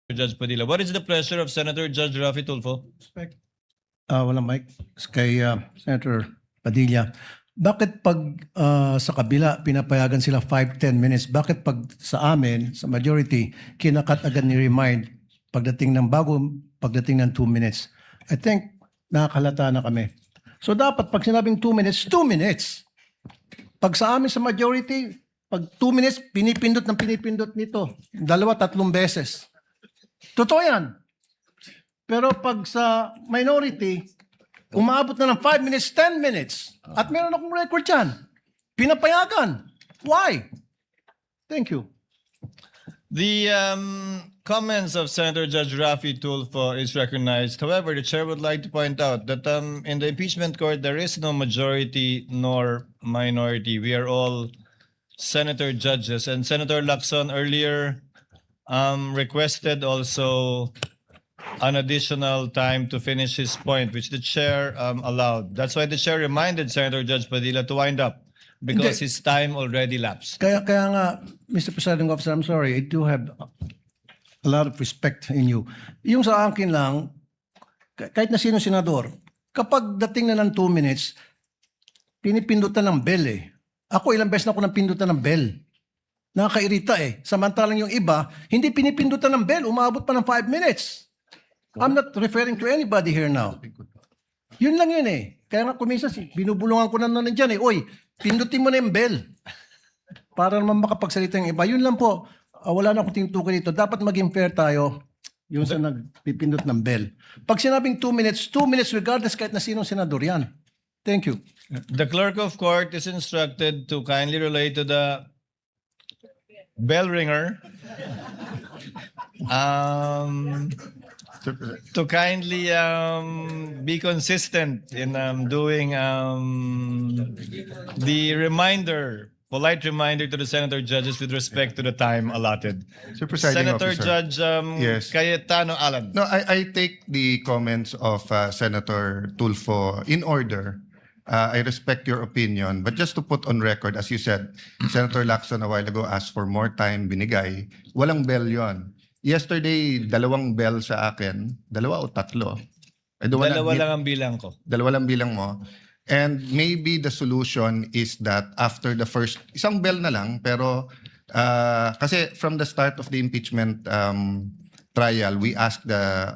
Judge Padilla. What is the pleasure of Senator Judge Rafi Tulfo? Walang mic. Kay Senator Padilla. Bakit pag sa kabila pinapayagan sila 5-10 minutes, bakit pag sa amin, sa majority, kinakat agad ni remind pagdating ng 2 minutes? I think nakakalata na kami. So dapat pag sinabing 2 minutes, 2 minutes. Pag sa amin sa majority, pag 2 minutes, pinipindot nito. 2-3 beses. Totoo yan. Pero pag sa minority, umabot na ng 5 minutes, 10 minutes. At meron akong record yan. Pinapayagan. Why? Thank you. The comments of Senator Judge Rafi Tulfo is recognized. However, the chair would like to point out that in the impeachment court, there is no majority nor minority. We are all senator judges. And Senator Lacson earlier requested also an additional time to finish his point, which the chair allowed. That's why the chair reminded Senator Judge Padilla to wind up because his time already lapsed. Kaya nga, Mr. Presiding Officer, I'm sorry, I do have a lot of respect in you. Yung sa akin lang, kahit na sino senador, kapag dating na ng 2 minutes, pinipindutan ng bell eh. Ako ilang beses na ako nang pindutan ng bell. Nakakairita eh. Samantalang yung iba, hindi pinipindutan ng bell, umabot pa ng 5 minutes. I'm not referring to anybody here now. Yun lang yun eh. Kaya nga kuminsan, binubulungan ko na nun dyan eh. Oy, pindutin mo na yung bell. Para naman makapagsalita yung iba. Yun lang po. Wala na akong tinutukoy dito. Dapat maging fair tayo yung sa nagpipindot ng bell. Pag sinabing 2 minutes, 2 minutes regardless kahit na sinong senador yan. Thank you. The clerk of court is instructed to kindly relate to the bell ringer to kindly be consistent in doing the polite reminder to the senator judges with respect to the time allotted. Sir Presiding Senator Officer. Judge Yes. Cayetano Alan. No, I take the comments of Senator Tulfo in order. I respect your opinion, but just to put on record, as you said, Senator Lacson a while ago asked for more time, binigay. Walang bell yon. Yesterday, 2 bell sa akin. 2 o 3? Dalawa lang ang bilang ko. 2 lang bilang mo. And maybe the solution is that after the first, isang bell na lang, pero kasi from the start of the impeachment trial, we asked the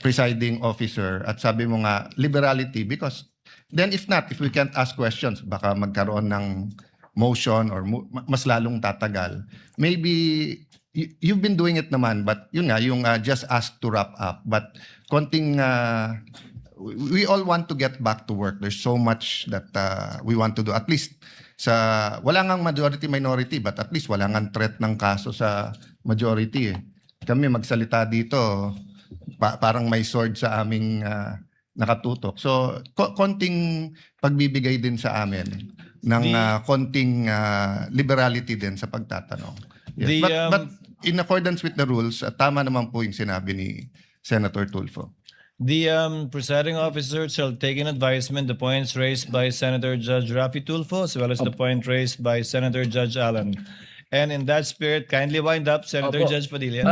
presiding officer at sabi mo nga, liberality, because then if we can't ask questions, baka magkaroon ng motion or mas lalong tatagal. Maybe you've been doing it naman, but yun nga, yung just ask to wrap up. But konting, we all want to get back to work. There's so much that we want to do. At least, wala ngang majority-minority, but at least wala ngang threat ng kaso sa majority. Kami magsalita dito, parang may sword sa aming nakatutok. So, konting pagbibigay din sa amin ng konting liberality din sa pagtatanong. Yes. But in accordance with the rules, tama naman po yung sinabi ni Senator Tulfo. The presiding officer shall take in advisement the points raised by Senator Judge Rafi Tulfo as well as the point raised by Senator Judge Allen. And in that spirit, kindly wind up, Senator Opo. Judge Padilla.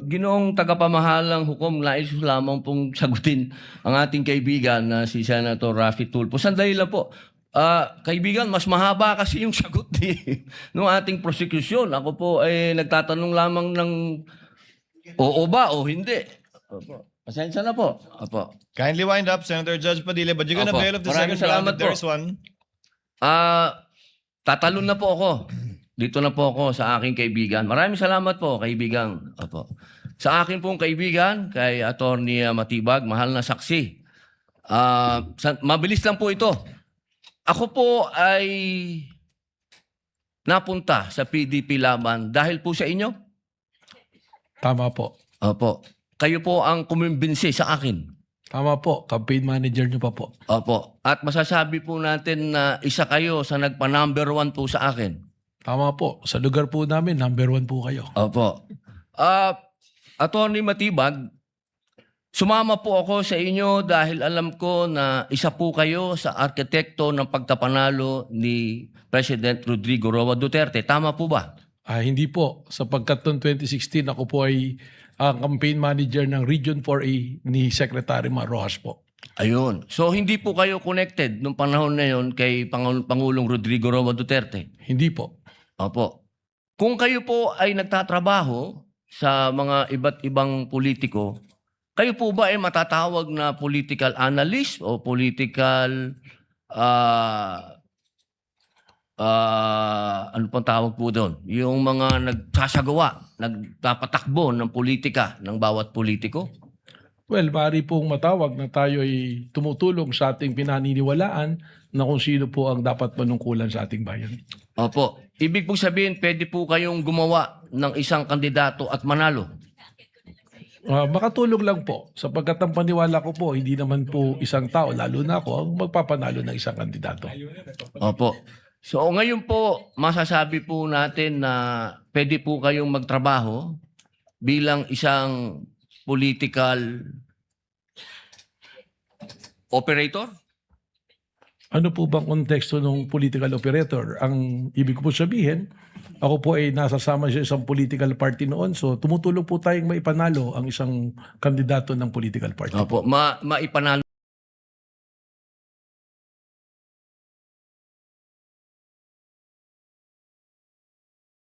Ginoong tagapamahalang hukom, nais ko lamang pong sagutin ang ating kaibigan na si Senator Rafi Tulfo. Sandali lang po. Kaibigan, mas mahaba kasi yung sagot ng ating prosecution. Ako po ay nagtatanong lamang ng oo ba o hindi. Opo. Pasensya na po. Opo. Kindly wind up, Senator Judge Padilla, but you're gonna Opo. bail of the Maraming second round salamat if there's po. one. Tatalon na po ako. Dito na po ako sa aking kaibigan. Maraming salamat po, kaibigan. Opo. Sa akin pong kaibigan, kay Attorney Matibag, mahal na saksi. Mabilis lang po ito. Ako po ay napunta sa PDP Laban dahil po sa inyo. Tama po. Opo. Kayo po ang kumimbinsi sa akin. Tama po. Campaign manager nyo pa po. Opo. At masasabi po natin na isa kayo sa nagpa-number 1 po sa akin. Tama po. Sa lugar po namin, number 1 po kayo. Opo. Attorney Matibag, sumama po ako sa inyo dahil alam ko na isa po kayo sa arkitekto ng pagkapanalo ni President Rodrigo Roa Duterte. Tama po ba? Hindi po. Sapagkat noong 2016, ako po ay ang campaign manager ng Region 4A ni Secretary Mar Rojas po. Ayun. So hindi po kayo connected nung panahon na yon kay Pangulong Rodrigo Roa Duterte? Hindi po. Opo. Kung kayo po ay nagtatrabaho sa mga iba't ibang politiko, kayo po ba ay matatawag na political analyst o political ano pang tawag po doon? Yung mga nagsasagawa, nagpapatakbo ng politika ng bawat politiko? Well, maaari pong matawag na tayo ay tumutulong sa ating pinaniniwalaan na kung sino po ang dapat manungkulan sa ating bayan. Opo. Ibig pong sabihin, pwede po kayong gumawa ng isang kandidato at manalo. Makatulong lang po. Sapagkat ang paniwala ko po, hindi naman po isang tao, lalo na ako, ang magpapanalo ng isang kandidato. Opo. So ngayon po, masasabi po natin na pwede po kayong magtrabaho bilang isang political operator? Ano po bang konteksto ng political operator? Ang ibig ko po sabihin, ako po ay nasasama sa isang political party noon. So tumutulong po tayong maipanalo ang isang kandidato ng political party. Opo. Maipanalo